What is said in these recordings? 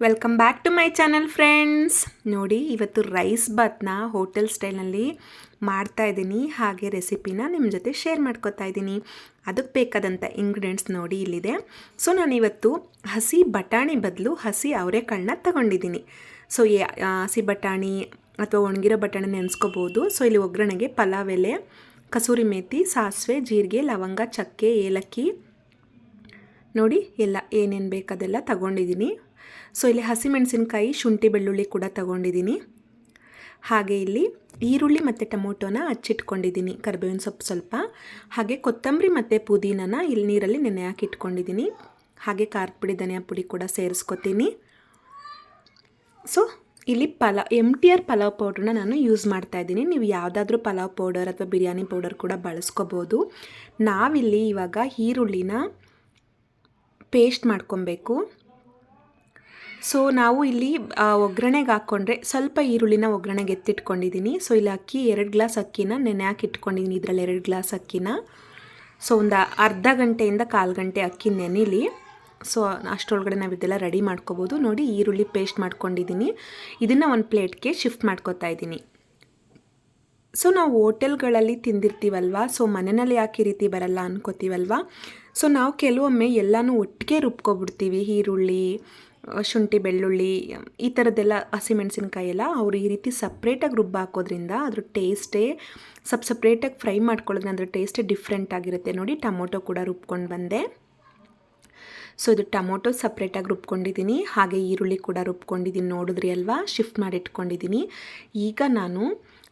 Welcome back to my channel friends. ನೋಡಿ, ಇವತ್ತು rice ಬಾತ್ನ hotel ಸ್ಟೈಲ್ನಲ್ಲಿ ಮಾಡ್ತಾಯಿದ್ದೀನಿ. ಹಾಗೆ ರೆಸಿಪಿನ ನಿಮ್ಮ ಜೊತೆ ಶೇರ್ ಮಾಡ್ಕೊತಾ ಇದ್ದೀನಿ. ಅದಕ್ಕೆ ಬೇಕಾದಂಥ ಇಂಗ್ರೀಡಿಯೆಂಟ್ಸ್ ನೋಡಿ ಇಲ್ಲಿದೆ. ಸೊ ನಾನಿವತ್ತು ಹಸಿ ಬಟಾಣಿ ಬದಲು ಹಸಿ ಅವರೆಕಾಳನ್ನ ತಗೊಂಡಿದ್ದೀನಿ. ಸೊ ಹಸಿ ಬಟಾಣಿ ಅಥವಾ ಒಣಗಿರೋ ಬಟಾಣಿ ನೆನೆಸ್ಕೋಬೋದು. ಸೊ ಇಲ್ಲಿ ಒಗ್ಗರಣೆಗೆ ಪಲಾವ್ ಎಲೆ, ಕಸೂರಿ ಮೇಥಿ, ಸಾಸಿವೆ, ಜೀರಿಗೆ, ಲವಂಗ, ಚಕ್ಕೆ, ಏಲಕ್ಕಿ ನೋಡಿ ಎಲ್ಲ ಏನೇನು ಬೇಕದೆಲ್ಲ ತಗೊಂಡಿದ್ದೀನಿ. ಸೊ ಇಲ್ಲಿ ಹಸಿಮೆಣಸಿನ್ಕಾಯಿ, ಶುಂಠಿ, ಬೆಳ್ಳುಳ್ಳಿ ಕೂಡ ತಗೊಂಡಿದ್ದೀನಿ. ಹಾಗೆ ಇಲ್ಲಿ ಈರುಳ್ಳಿ ಮತ್ತು ಟೊಮೊಟೊನ ಹಚ್ಚಿಟ್ಕೊಂಡಿದ್ದೀನಿ, ಕರಿಬೇವಿನ ಸೊಪ್ಪು ಸ್ವಲ್ಪ, ಹಾಗೆ ಕೊತ್ತಂಬರಿ ಮತ್ತು ಪುದೀನನ ಇಲ್ಲಿ ನೀರಲ್ಲಿ ನೆನೆ ಹಾಕಿ ಇಟ್ಕೊಂಡಿದ್ದೀನಿ. ಹಾಗೆ ಖಾರದ ಪುಡಿ, ಧನಿಯಾ ಪುಡಿ ಕೂಡ ಸೇರಿಸ್ಕೊತೀನಿ. ಸೊ ಇಲ್ಲಿ MTR ಪಲಾವ್ ಪೌಡ್ರನ್ನ ನಾನು ಯೂಸ್ ಮಾಡ್ತಾಯಿದ್ದೀನಿ. ನೀವು ಯಾವುದಾದ್ರೂ ಪಲಾವ್ ಪೌಡರ್ ಅಥವಾ ಬಿರಿಯಾನಿ ಪೌಡರ್ ಕೂಡ ಬಳಸ್ಕೋಬೋದು. ನಾವಿಲ್ಲಿ ಇವಾಗ ಈರುಳ್ಳಿನ ಪೇಸ್ಟ್ ಮಾಡ್ಕೊಬೇಕು. ಸೊ ನಾವು ಇಲ್ಲಿ ಒಗ್ಗರಣೆಗೆ ಹಾಕ್ಕೊಂಡ್ರೆ ಸ್ವಲ್ಪ ಈರುಳ್ಳಿನ ಒಗ್ಗರಣೆಗೆ ಎತ್ತಿಟ್ಕೊಂಡಿದ್ದೀನಿ. ಸೊ ಇಲ್ಲಿ ಅಕ್ಕಿ 2 ಗ್ಲಾಸ್ ಅಕ್ಕಿನ ನೆನೆ ಹಾಕಿ ಇಟ್ಕೊಂಡಿದ್ದೀನಿ. ಇದರಲ್ಲಿ 2 ಗ್ಲಾಸ್ ಅಕ್ಕಿನ ಸೊ ಒಂದು ಅರ್ಧ ಗಂಟೆಯಿಂದ 1/4 ಗಂಟೆ ಅಕ್ಕಿ ನೆನೆಲಿ. ಸೊ ಅಷ್ಟರೊಳಗಡೆ ನಾವು ಇದೆಲ್ಲ ರೆಡಿ ಮಾಡ್ಕೋಬೋದು. ನೋಡಿ, ಈರುಳ್ಳಿ ಪೇಸ್ಟ್ ಮಾಡ್ಕೊಂಡಿದ್ದೀನಿ. ಇದನ್ನು ಒಂದು ಪ್ಲೇಟ್ಗೆ ಶಿಫ್ಟ್ ಮಾಡ್ಕೊತಾ ಇದ್ದೀನಿ. ಸೊ ನಾವು ಹೋಟೆಲ್ಗಳಲ್ಲಿ ತಿಂದಿರ್ತೀವಲ್ವ, ಸೊ ಮನೆಯಲ್ಲಿ ಯಾಕೆ ಈ ರೀತಿ ಬರಲ್ಲ ಅನ್ಕೋತೀವಲ್ವ. ಸೊ ನಾವು ಕೆಲವೊಮ್ಮೆ ಎಲ್ಲನೂ ಒಟ್ಟಿಗೆ ರುಬ್ಕೊಬಿಡ್ತೀವಿ. ಈರುಳ್ಳಿ, ಶುಂಠಿ, ಬೆಳ್ಳುಳ್ಳಿ ಈ ಥರದ್ದೆಲ್ಲ, ಹಸಿಮೆಣಸಿನ್ಕಾಯಿ ಎಲ್ಲ ಅವರು ಈ ರೀತಿ ಸಪ್ರೇಟಾಗಿ ಹಾಕೋದ್ರಿಂದ ಅದ್ರ ಟೇಸ್ಟೇ ಸಪ್ರೇಟಾಗಿ ಫ್ರೈ ಮಾಡ್ಕೊಳ್ಳೋದ್ರಿಂದ ಅದ್ರ ಟೇಸ್ಟೇ ಡಿಫ್ರೆಂಟ್ ಆಗಿರುತ್ತೆ. ನೋಡಿ, ಟೊಮೊಟೊ ಕೂಡ ರುಬ್ಕೊಂಡು ಬಂದೆ. ಸೊ ಇದು ಟೊಮೊಟೊ ಸಪ್ರೇಟಾಗಿ ರುಬ್ಕೊಂಡಿದ್ದೀನಿ. ಹಾಗೆ ಈರುಳ್ಳಿ ಕೂಡ ರುಬ್ಕೊಂಡಿದ್ದೀನಿ, ನೋಡಿದ್ರಿ ಅಲ್ವಾ, ಶಿಫ್ಟ್ ಮಾಡಿ ಇಟ್ಕೊಂಡಿದ್ದೀನಿ. ಈಗ ನಾನು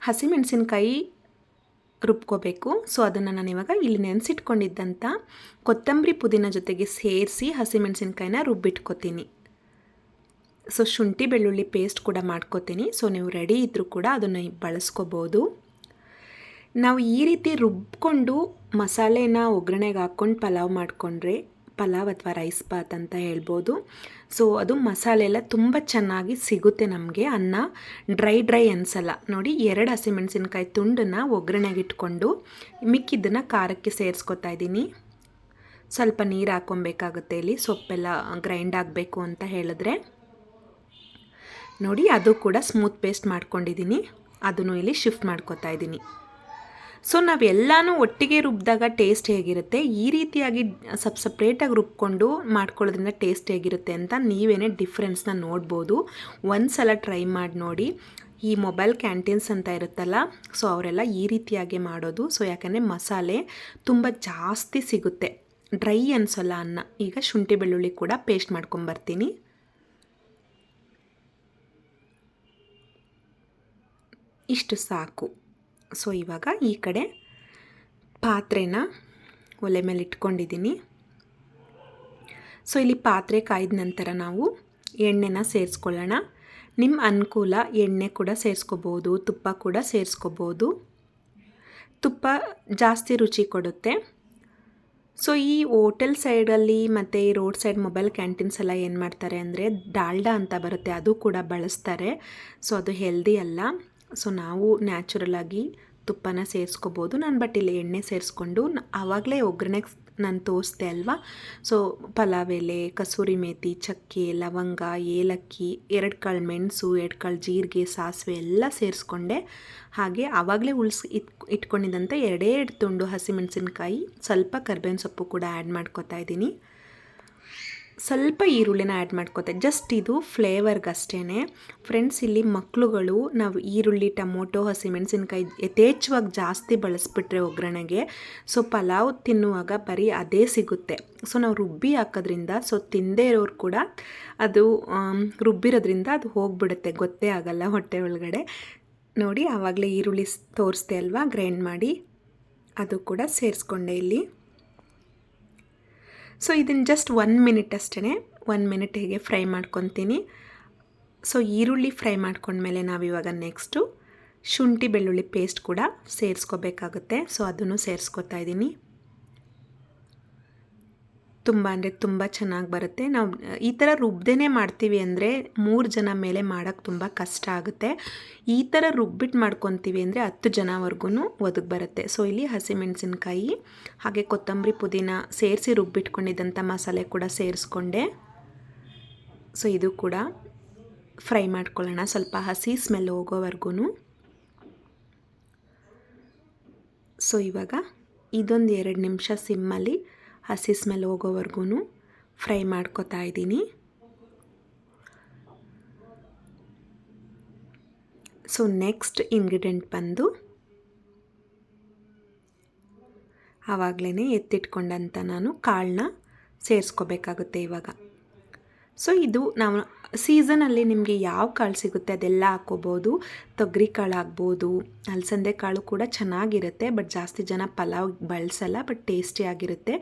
ಹಸಿಮೆಣಸಿನ್ಕಾಯಿ ರುಬ್ಕೋಬೇಕು. ಸೊ ಅದನ್ನು ನಾನು ಇವಾಗ ಇಲ್ಲಿ ನೆನೆಸಿಟ್ಕೊಂಡಿದ್ದಂಥ ಕೊತ್ತಂಬರಿ ಪುದೀನ ಜೊತೆಗೆ ಸೇರಿಸಿ ಹಸಿಮೆಣಸಿನ್ಕಾಯಿನ ರುಬ್ಬಿಟ್ಕೋತೀನಿ. ಸೊ ಶುಂಠಿ ಬೆಳ್ಳುಳ್ಳಿ ಪೇಸ್ಟ್ ಕೂಡ ಮಾಡ್ಕೋತೀನಿ. ಸೊ ನೀವು ರೆಡಿ ಇದ್ದರೂ ಕೂಡ ಅದನ್ನು ಬಳಸ್ಕೋಬೋದು. ನಾವು ಈ ರೀತಿ ರುಬ್ಕೊಂಡು ಮಸಾಲೆನ ಒಗ್ಗರಣೆಗೆ ಹಾಕ್ಕೊಂಡು ಪಲಾವ್ ಮಾಡಿಕೊಂಡ್ರೆ ಪಲಾವ್ ಅಥವಾ ರೈಸ್ ಬಾತ್ ಅಂತ ಹೇಳ್ಬೋದು. ಸೊ ಅದು ಮಸಾಲೆ ಎಲ್ಲ ತುಂಬ ಚೆನ್ನಾಗಿ ಸಿಗುತ್ತೆ ನಮಗೆ. ಅನ್ನ ಡ್ರೈ ಅನಿಸಲ್ಲ. ನೋಡಿ, 2 ಹಸಿಮೆಣಸಿನ್ಕಾಯಿ ತುಂಡನ್ನು ಒಗ್ಗರಣೆಗೆ ಇಟ್ಕೊಂಡು ಮಿಕ್ಕಿದ್ದನ್ನು ಖಾರಕ್ಕೆ ಸೇರಿಸ್ಕೊತಾ ಇದ್ದೀನಿ. ಸ್ವಲ್ಪ ನೀರು ಹಾಕ್ಕೊಬೇಕಾಗುತ್ತೆ ಇಲ್ಲಿ, ಸೊಪ್ಪೆಲ್ಲ ಗ್ರೈಂಡ್ ಆಗಬೇಕು ಅಂತ ಹೇಳಿದ್ರೆ. ನೋಡಿ, ಅದು ಕೂಡ ಸ್ಮೂತ್ ಪೇಸ್ಟ್ ಮಾಡ್ಕೊಂಡಿದ್ದೀನಿ. ಅದನ್ನು ಇಲ್ಲಿ ಶಿಫ್ಟ್ ಮಾಡ್ಕೊತಾ ಇದ್ದೀನಿ. ಸೊ ನಾವೆಲ್ಲನೂ ಒಟ್ಟಿಗೆ ರುಬ್ಬಿದಾಗ ಟೇಸ್ಟ್ ಹೇಗಿರುತ್ತೆ, ಈ ರೀತಿಯಾಗಿ ಸಪ್ರೇಟಾಗಿ ರುಬ್ಕೊಂಡು ಮಾಡ್ಕೊಳ್ಳೋದ್ರಿಂದ ಟೇಸ್ಟ್ ಹೇಗಿರುತ್ತೆ ಅಂತ ನೀವೇನೇ ಡಿಫ್ರೆನ್ಸ್ನ ನೋಡ್ಬೋದು. ಒಂದು ಸಲ ಟ್ರೈ ಮಾಡಿ ನೋಡಿ. ಈ ಮೊಬೈಲ್ ಕ್ಯಾಂಟೀನ್ಸ್ ಅಂತ ಇರುತ್ತಲ್ಲ, ಸೊ ಅವರೆಲ್ಲ ಈ ರೀತಿಯಾಗಿ ಮಾಡೋದು. ಸೊ ಯಾಕಂದರೆ ಮಸಾಲೆ ತುಂಬ ಜಾಸ್ತಿ ಸಿಗುತ್ತೆ, ಡ್ರೈ ಅನಿಸೋಲ್ಲ ಅನ್ನ. ಈಗ ಶುಂಠಿ ಬೆಳ್ಳುಳ್ಳಿ ಕೂಡ ಪೇಸ್ಟ್ ಮಾಡ್ಕೊಂಬರ್ತೀನಿ. ಇಷ್ಟು ಸಾಕು. ಸೊ ಇವಾಗ ಈ ಕಡೆ ಪಾತ್ರೆನ ಒಲೆ ಮೇಲೆ ಇಟ್ಕೊಂಡಿದ್ದೀನಿ. ಸೊ ಇಲ್ಲಿ ಪಾತ್ರೆ ಕಾಯ್ದ ನಂತರ ನಾವು ಎಣ್ಣೆನ ಸೇರಿಸ್ಕೊಳ್ಳೋಣ. ನಿಮ್ಮ ಅನುಕೂಲ, ಎಣ್ಣೆ ಕೂಡ ಸೇರಿಸ್ಕೋಬೋದು, ತುಪ್ಪ ಕೂಡ ಸೇರಿಸ್ಕೋಬೋದು. ತುಪ್ಪ ಜಾಸ್ತಿ ರುಚಿ ಕೊಡುತ್ತೆ. ಸೊ ಈ ಹೋಟೆಲ್ ಸೈಡಲ್ಲಿ ಮತ್ತು ಈ ರೋಡ್ ಸೈಡ್ ಮೊಬೈಲ್ ಕ್ಯಾಂಟೀನ್ಸ್ ಎಲ್ಲ ಏನು ಮಾಡ್ತಾರೆ ಅಂದರೆ ಡಾಲ್ಡಾ ಅಂತ ಬರುತ್ತೆ, ಅದು ಕೂಡ ಬಳಸ್ತಾರೆ. ಸೊ ಅದು ಹೆಲ್ದಿ ಅಲ್ಲ. ಸೊ ನಾವು ನ್ಯಾಚುರಲಾಗಿ ತುಪ್ಪನ ಸೇರಿಸ್ಕೋಬೋದು. ಬಟ್ ಇಲ್ಲಿ ಎಣ್ಣೆ ಸೇರಿಸ್ಕೊಂಡು ಆವಾಗಲೇ ಒಗ್ಗರಣೆಗೆ ನಾನು ತೋರಿಸ್ದೆ ಅಲ್ವಾ. ಸೊ ಪಲಾವ್ ಎಲೆ, ಕಸೂರಿ ಮೇಥಿ, ಚಕ್ಕೆ, ಲವಂಗ, ಏಲಕ್ಕಿ, 2 ಕಾಳು ಮೆಣಸು, 2 ಕಾಳು ಜೀರಿಗೆ, ಸಾಸಿವೆ ಎಲ್ಲ ಸೇರಿಸ್ಕೊಂಡೆ. ಹಾಗೆ ಆವಾಗಲೇ ಇಟ್ಕೊಂಡಿದ್ದಂಥ 2 ತುಂಡು ಹಸಿಮೆಣಸಿನ್ಕಾಯಿ, ಸ್ವಲ್ಪ ಕರಿಬೇವಿನ ಸೊಪ್ಪು ಕೂಡ ಆ್ಯಡ್ ಮಾಡ್ಕೊತಾ ಇದ್ದೀನಿ. ಸ್ವಲ್ಪ ಈರುಳ್ಳಿನ ಆ್ಯಡ್ ಮಾಡ್ಕೋತೆ, ಜಸ್ಟ್ ಇದು ಫ್ಲೇವರ್ಗಷ್ಟೇ ಫ್ರೆಂಡ್ಸ್. ಇಲ್ಲಿ ಮಕ್ಕಳುಗಳು ನಾವು ಈರುಳ್ಳಿ, ಟೊಮೊಟೊ, ಹಸಿಮೆಣಸಿನ್ಕಾಯಿ ಯಥೇಚ್ಛವಾಗಿ ಜಾಸ್ತಿ ಬಳಸ್ಬಿಟ್ರೆ ಒಗ್ಗರಣೆಗೆ, ಸೊ ಪಲಾವ್ ತಿನ್ನುವಾಗ ಬರೀ ಅದೇ ಸಿಗುತ್ತೆ. ಸೊ ನಾವು ರುಬ್ಬಿ ಹಾಕೋದ್ರಿಂದ ಸೊ ತಿಂದೇ ಇರೋರು ಕೂಡ ಅದು ರುಬ್ಬಿರೋದ್ರಿಂದ ಅದು ಹೋಗಿಬಿಡುತ್ತೆ, ಗೊತ್ತೇ ಆಗಲ್ಲ ಹೊಟ್ಟೆ ಒಳಗಡೆ. ನೋಡಿ, ಆವಾಗಲೇ ಈರುಳ್ಳಿ ತೋರಿಸ್ದೆ ಅಲ್ವಾ, ಗ್ರೈಂಡ್ ಮಾಡಿ ಅದು ಕೂಡ ಸೇರಿಸ್ಕೊಂಡೆ ಇಲ್ಲಿ. ಸೊ ಇದನ್ನು ಜಸ್ಟ್ 1 ಮಿನಿಟ್ ಅಷ್ಟೇ, 1 ಮಿನಿಟ್ ಹೇಗೆ ಫ್ರೈ ಮಾಡ್ಕೊತೀನಿ. ಸೊ ಈರುಳ್ಳಿ ಫ್ರೈ ಮಾಡ್ಕೊಂಡ್ಮೇಲೆ ನಾವಿವಾಗ ನೆಕ್ಸ್ಟು ಶುಂಠಿ ಬೆಳ್ಳುಳ್ಳಿ ಪೇಸ್ಟ್ ಕೂಡ ಸೇರಿಸ್ಕೋಬೇಕಾಗುತ್ತೆ. ಸೊ ಅದನ್ನು ಸೇರಿಸ್ಕೊತಾ ಇದ್ದೀನಿ. ತುಂಬ ಅಂದರೆ ತುಂಬ ಚೆನ್ನಾಗಿ ಬರುತ್ತೆ. ನಾವು ಈ ಥರ ರುಬ್ದೇನೆ ಮಾಡ್ತೀವಿ ಅಂದರೆ 3 ಜನ ಮೇಲೆ ಮಾಡೋಕ್ಕೆ ತುಂಬ ಕಷ್ಟ ಆಗುತ್ತೆ. ಈ ಥರ ರುಬ್ಬಿಟ್ಟು ಮಾಡ್ಕೊತೀವಿ ಅಂದರೆ 10 ಜನವರೆಗೂ ಒದಗಿ ಬರುತ್ತೆ. ಸೊ ಇಲ್ಲಿ ಹಸಿಮೆಣಸಿನ್ಕಾಯಿ ಹಾಗೆ ಕೊತ್ತಂಬರಿ ಪುದೀನ ಸೇರಿಸಿ ರುಬ್ಬಿಟ್ಕೊಂಡಿದ್ದಂಥ ಮಸಾಲೆ ಕೂಡ ಸೇರಿಸ್ಕೊಂಡೆ. ಸೊ ಇದು ಕೂಡ ಫ್ರೈ ಮಾಡ್ಕೊಳ್ಳೋಣ ಸ್ವಲ್ಪ ಹಸಿ ಸ್ಮೆಲ್ ಹೋಗೋವರೆಗೂ. ಸೊ ಇವಾಗ ಇದೊಂದು 2 ನಿಮಿಷ ಸಿಮ್ಮಲ್ಲಿ ಹಸಿ ಸ್ಮೆಲ್ ಹೋಗೋವರೆಗೂ ಫ್ರೈ ಮಾಡ್ಕೊತಾ ಇದ್ದೀನಿ. ಸೊ ನೆಕ್ಸ್ಟ್ ಇಂಗ್ರೀಡಿಯೆಂಟ್ ಬಂದು ಆವಾಗಲೇ ಎತ್ತಿಟ್ಕೊಂಡಂಥ ನಾನು ಕಾಳನ್ನ ಸೇರಿಸ್ಕೋಬೇಕಾಗುತ್ತೆ ಇವಾಗ. ಸೊ ಇದು ನಾವು ಸೀಸನಲ್ಲಿ ನಿಮಗೆ ಯಾವ ಕಾಳು ಸಿಗುತ್ತೆ ಅದೆಲ್ಲ ಹಾಕ್ಕೋಬೋದು. ತೊಗರಿ ಕಾಳು ಆಗ್ಬೋದು, ಅಲಸಂದೆ ಕಾಳು ಕೂಡ ಚೆನ್ನಾಗಿರುತ್ತೆ, ಬಟ್ ಜಾಸ್ತಿ ಜನ ಪಲಾವ್ ಬಳಸಲ್ಲ, ಬಟ್ ಟೇಸ್ಟಿಯಾಗಿರುತ್ತೆ.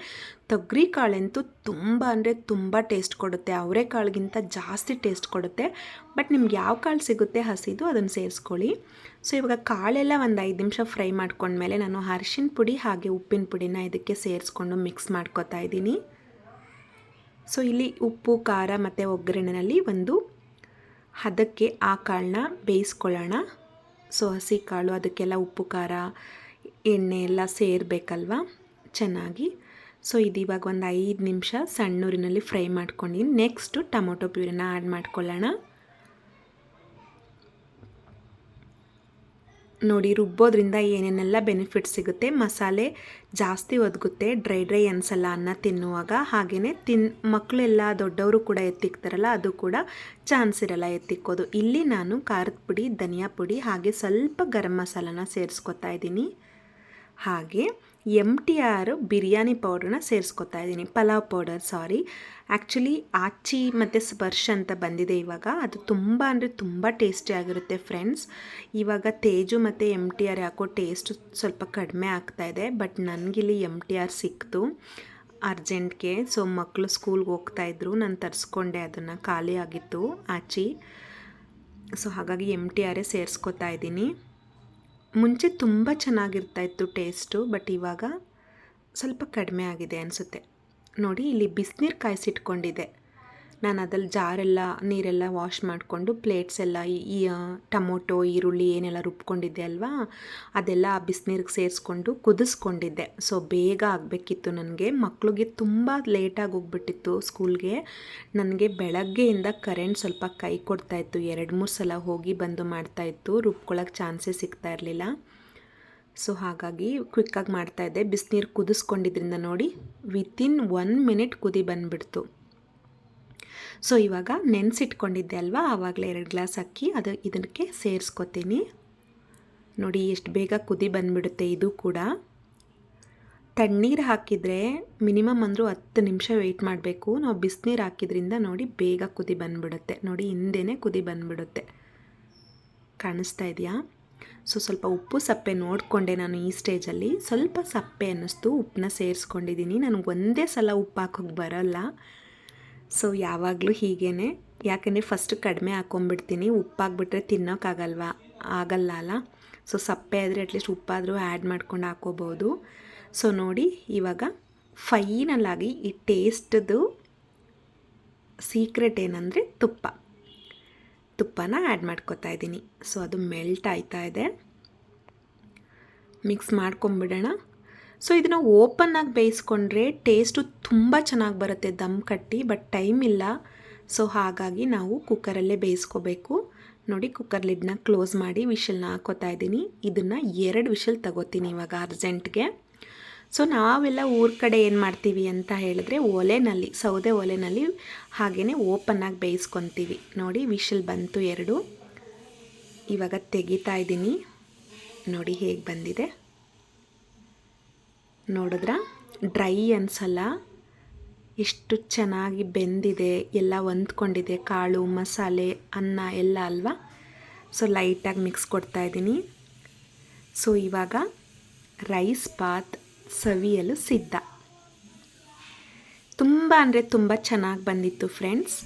ತೊಗರಿ ಕಾಳಂತೂ ತುಂಬ ಅಂದರೆ ತುಂಬ ಟೇಸ್ಟ್ ಕೊಡುತ್ತೆ, ಅವರೆಕಾಳಿಗಿಂತ ಜಾಸ್ತಿ ಟೇಸ್ಟ್ ಕೊಡುತ್ತೆ. ಬಟ್ ನಿಮ್ಗೆ ಯಾವ ಕಾಳು ಸಿಗುತ್ತೆ ಹಸಿದು ಅದನ್ನು ಸೇರಿಸ್ಕೊಳ್ಳಿ. ಸೊ ಇವಾಗ ಕಾಳೆಲ್ಲ ಒಂದು 5 ನಿಮಿಷ ಫ್ರೈ ಮಾಡ್ಕೊಂಡ್ಮೇಲೆ ನಾನು ಅರಿಶಿನ ಪುಡಿ ಹಾಗೆ ಉಪ್ಪಿನ ಪುಡಿನ ಇದಕ್ಕೆ ಸೇರಿಸ್ಕೊಂಡು ಮಿಕ್ಸ್ ಮಾಡ್ಕೊತಾ ಇದ್ದೀನಿ. ಸೊ ಇಲ್ಲಿ ಉಪ್ಪು ಖಾರ ಮತ್ತು ಒಗ್ಗರಣೆಯಲ್ಲಿ ಒಂದು ಹದಕ್ಕೆ ಆ ಕಾಳನ್ನ ಬೇಯಿಸ್ಕೊಳ್ಳೋಣ. ಸೊ ಹಸಿ ಕಾಳು ಅದಕ್ಕೆಲ್ಲ ಉಪ್ಪು ಖಾರ ಎಣ್ಣೆ ಎಲ್ಲ ಸೇರಬೇಕಲ್ವ ಚೆನ್ನಾಗಿ. ಸೊ ಇದು ಇವಾಗ ಒಂದು 5 ನಿಮಿಷ ಸಣ್ಣೂರಿನಲ್ಲಿ ಫ್ರೈ ಮಾಡ್ಕೊಂಡಿದ್ದೀನಿ. ನೆಕ್ಸ್ಟು ಟೊಮೊಟೊ ಪ್ಯೂರಿನ ಆ್ಯಡ್ ಮಾಡ್ಕೊಳ್ಳೋಣ. ನೋಡಿ ರುಬ್ಬೋದ್ರಿಂದ ಏನೇನೆಲ್ಲ ಬೆನಿಫಿಟ್ ಸಿಗುತ್ತೆ. ಮಸಾಲೆ ಜಾಸ್ತಿ ಒದಗುತ್ತೆ, ಡ್ರೈ ಅನಿಸಲ್ಲ ಅನ್ನ ತಿನ್ನುವಾಗ. ಹಾಗೆಯೇ ಮಕ್ಕಳೆಲ್ಲ ದೊಡ್ಡವರು ಕೂಡ ಎತ್ತಿಕ್ತಾರಲ್ಲ ಅದು ಕೂಡ ಚಾನ್ಸ್ ಇರಲ್ಲ ಎತ್ತಿಕ್ಕೋದು. ಇಲ್ಲಿ ನಾನು ಖಾರದ ಪುಡಿ, ಧನಿಯಾ ಪುಡಿ ಹಾಗೆ ಸ್ವಲ್ಪ ಗರಂ ಮಸಾಲನ ಸೇರಿಸ್ಕೊತಾ ಇದ್ದೀನಿ. ಹಾಗೆ MTR ಬಿರಿಯಾನಿ ಪೌಡ್ರನ್ನ ಸೇರಿಸ್ಕೊತಾ ಇದ್ದೀನಿ, ಪಲಾವ್ ಪೌಡರ್ ಸಾರಿ. ಆ್ಯಕ್ಚುಲಿ ಆಚಿ ಮತ್ತು ಸ್ಪರ್ಶ್ ಅಂತ ಬಂದಿದೆ ಇವಾಗ, ಅದು ತುಂಬ ಅಂದರೆ ತುಂಬ ಟೇಸ್ಟಿಯಾಗಿರುತ್ತೆ ಫ್ರೆಂಡ್ಸ್. ಇವಾಗ ತೇಜು ಮತ್ತು MTR ಯಾಕೋ ಟೇಸ್ಟ್ ಸ್ವಲ್ಪ ಕಡಿಮೆ ಆಗ್ತಾಯಿದೆ, ಬಟ್ ನನಗಿಲ್ಲಿ MTR ಸಿಕ್ತು ಅರ್ಜೆಂಟ್ಗೆ. ಸೊ ಮಕ್ಕಳು ಸ್ಕೂಲ್ಗೆ ಹೋಗ್ತಾಯಿದ್ರು, ನಾನು ತರಿಸ್ಕೊಂಡೆ, ಅದನ್ನು ಖಾಲಿ ಆಗಿತ್ತು ಆಚಿ. ಸೊ ಹಾಗಾಗಿ MTR ಸೇರಿಸ್ಕೊತಾ ಇದ್ದೀನಿ. ಮುಂಚೆ ತುಂಬ ಚೆನ್ನಾಗಿರ್ತಾಯಿತ್ತು ಟೇಸ್ಟು, ಬಟ್ ಇವಾಗ ಸ್ವಲ್ಪ ಕಡಿಮೆ ಆಗಿದೆ ಅನಿಸುತ್ತೆ. ನೋಡಿ ಇಲ್ಲಿ ಬಿಸಿನೀರು ಕಾಯಿಸಿಟ್ಕೊಂಡಿದ್ದೆ ನಾನು, ಅದ್ರಲ್ಲಿ ಜಾರೆಲ್ಲ ನೀರೆಲ್ಲ ವಾಶ್ ಮಾಡಿಕೊಂಡು ಪ್ಲೇಟ್ಸ್ ಎಲ್ಲ ಈ ಟೊಮೊಟೊ ಈರುಳ್ಳಿ ಏನೆಲ್ಲ ರುಬ್ಕೊಂಡಿದ್ದೆ ಅಲ್ವಾ, ಅದೆಲ್ಲ ಆ ಬಿಸಿನೀರಿಗೆ ಸೇರಿಸ್ಕೊಂಡು ಕುದಿಸ್ಕೊಂಡಿದ್ದೆ. ಸೊ ಬೇಗ ಆಗಬೇಕಿತ್ತು ನನಗೆ, ಮಕ್ಕಳಿಗೆ ತುಂಬ ಲೇಟಾಗಿ ಹೋಗ್ಬಿಟ್ಟಿತ್ತು ಸ್ಕೂಲ್ಗೆ. ನನಗೆ ಬೆಳಗ್ಗೆಯಿಂದ ಕರೆಂಟ್ ಸ್ವಲ್ಪ ಕೈ ಕೊಡ್ತಾಯಿತ್ತು, 2-3 ಸಲ ಹೋಗಿ ಬಂದು ಮಾಡ್ತಾಯಿತ್ತು, ರುಬ್ಕೊಳ್ಳೋಕ್ಕೆ ಚಾನ್ಸೇ ಸಿಗ್ತಾ ಇರಲಿಲ್ಲ. ಸೊ ಹಾಗಾಗಿ ಕ್ವಿಕ್ಕಾಗಿ ಮಾಡ್ತಾಯಿದ್ದೆ. ಬಿಸಿನೀರು ಕುದಿಸ್ಕೊಂಡಿದ್ರಿಂದ ನೋಡಿ ವಿತಿನ್ 1 ಮಿನಿಟ್ ಕುದಿ ಬಂದುಬಿಡ್ತು. ಸೊ ಇವಾಗ ನೆನೆಸಿಟ್ಕೊಂಡಿದ್ದೆ ಅಲ್ವಾ, ಆವಾಗಲೇ 2 ಗ್ಲಾಸ್ ಅಕ್ಕಿ ಇದಕ್ಕೆ ಸೇರಿಸ್ಕೊತೀನಿ. ನೋಡಿ ಎಷ್ಟು ಬೇಗ ಕುದಿ ಬಂದುಬಿಡುತ್ತೆ. ಇದು ಕೂಡ ತಣ್ಣೀರು ಹಾಕಿದರೆ ಮಿನಿಮಮ್ ಅಂದರೂ 10 ನಿಮಿಷ ವೆಯ್ಟ್ ಮಾಡಬೇಕು. ನಾವು ಬಿಸಿನೀರು ಹಾಕಿದ್ರಿಂದ ನೋಡಿ ಬೇಗ ಕುದಿ ಬಂದುಬಿಡುತ್ತೆ. ನೋಡಿ ಹಿಂದೆನೇ ಕುದಿ ಬಂದುಬಿಡುತ್ತೆ, ಕಾಣಿಸ್ತಾ ಇದೆಯಾ? ಸೊ ಸ್ವಲ್ಪ ಉಪ್ಪು ಸಪ್ಪೆ ನೋಡಿಕೊಂಡೆ ನಾನು ಈ ಸ್ಟೇಜಲ್ಲಿ. ಸ್ವಲ್ಪ ಸಪ್ಪೆ ಅನ್ನಿಸ್ತು, ಉಪ್ಪನ್ನ ಸೇರಿಸ್ಕೊಂಡಿದ್ದೀನಿ. ನನಗೆ ಒಂದೇ ಸಲ ಉಪ್ಪು ಹಾಕೋಕ್ಕೆ ಬರೋಲ್ಲ. ಸೊ ಯಾವಾಗಲೂ ಹೀಗೇ, ಯಾಕೆಂದರೆ ಫಸ್ಟ್ ಕಡಿಮೆ ಹಾಕ್ಕೊಂಬಿಡ್ತೀನಿ, ಉಪ್ಪಾಗ್ಬಿಟ್ರೆ ಆಗಲ್ಲ ಅಲ್ಲ. ಸೊ ಸಪ್ಪೆ ಆದರೆ ಅಟ್ಲೀಸ್ಟ್ ಉಪ್ಪಾದರೂ ಆ್ಯಡ್ ಮಾಡ್ಕೊಂಡು ಹಾಕೋಬೋದು. ಸೊ ನೋಡಿ ಇವಾಗ ಫೈನಲಾಗಿ ಈ ಟೇಸ್ಟ್ದು ಸೀಕ್ರೆಟ್ ಏನಂದರೆ ತುಪ್ಪನ ಆ್ಯಡ್ ಮಾಡ್ಕೊತಾ ಇದ್ದೀನಿ. ಸೊ ಅದು ಮೆಲ್ಟ್ ಆಯ್ತಾ ಇದೆ, ಮಿಕ್ಸ್ ಮಾಡ್ಕೊಂಬಿಡೋಣ. ಸೊ ಇದನ್ನು ಓಪನ್ನಾಗಿ ಬೇಯಿಸ್ಕೊಂಡ್ರೆ ಟೇಸ್ಟು ತುಂಬ ಚೆನ್ನಾಗಿ ಬರುತ್ತೆ ದಮ್ ಕಟ್ಟಿ, ಬಟ್ ಟೈಮ್ ಇಲ್ಲ. ಸೊ ಹಾಗಾಗಿ ನಾವು ಕುಕ್ಕರಲ್ಲೇ ಬೇಯಿಸ್ಕೋಬೇಕು. ನೋಡಿ ಕುಕ್ಕರ್ ಲಿಡ್ನ ಕ್ಲೋಸ್ ಮಾಡಿ ವಿಷಲ್ನ ಹಾಕೋತಾ ಇದ್ದೀನಿ. ಇದನ್ನು 2 ವಿಷಲ್ ತಗೋತೀನಿ ಇವಾಗ ಅರ್ಜೆಂಟ್ಗೆ. ಸೊ ನಾವೆಲ್ಲ ಊರ ಕಡೆ ಏನು ಮಾಡ್ತೀವಿ ಅಂತ ಹೇಳಿದ್ರೆ ಸೌದೆ ಒಲೆಯಲ್ಲಿ ಹಾಗೆಯೇ ಓಪನ್ನಾಗಿ ಬೇಯಿಸ್ಕೊತೀವಿ. ನೋಡಿ ವಿಷಲ್ ಬಂತು 2. ಇವಾಗ ತೆಗಿತಾ ಇದ್ದೀನಿ. ನೋಡಿ ಹೇಗೆ ಬಂದಿದೆ, ನೋಡಿದ್ರ ಡ್ರೈ ಅನಿಸಲ್ಲ, ಎಷ್ಟು ಚೆನ್ನಾಗಿ ಬೆಂದಿದೆ, ಎಲ್ಲ ಹೊಂದ್ಕೊಂಡಿದೆ, ಕಾಳು ಮಸಾಲೆ ಅನ್ನ ಎಲ್ಲ ಅಲ್ವಾ. ಸೊ ಲೈಟಾಗಿ ಮಿಕ್ಸ್ ಕೊಡ್ತಾ ಇದ್ದೀನಿ. ಸೊ ಇವಾಗ ರೈಸ್ ಬಾತ್ ಸವಿಯಲು ಸಿದ್ಧ. ತುಂಬ ಅಂದರೆ ತುಂಬ ಚೆನ್ನಾಗಿ ಬಂದಿತ್ತು ಫ್ರೆಂಡ್ಸ್.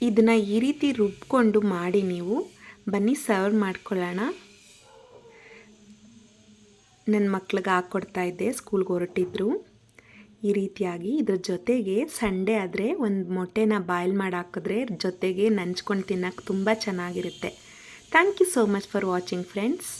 ಇದನ್ನು ಈ ರೀತಿ ರುಬ್ಕೊಂಡು ಮಾಡಿ ನೀವು ಬನ್ನಿ ಸರ್ವ್ ಮಾಡ್ಕೊಳ್ಳೋಣ. ನನ್ನ ಮಕ್ಳಿಗೆ ಹಾಕ್ಕೊಡ್ತಾ ಇದ್ದೆ, ಸ್ಕೂಲ್ಗೆ ಹೊರಟಿದ್ರು. ಈ ರೀತಿಯಾಗಿ ಇದ್ರ ಜೊತೆಗೆ ಸಂಡೇ ಆದರೆ ಒಂದು ಮೊಟ್ಟೆನ ಬಾಯ್ಲ್ ಮಾಡಿ ಹಾಕಿದ್ರೆ ಜೊತೆಗೆ ನಂಚ್ಕೊಂಡು ತಿನ್ನೋಕ್ಕೆ ತುಂಬ ಚೆನ್ನಾಗಿರುತ್ತೆ. Thank you so much for watching friends.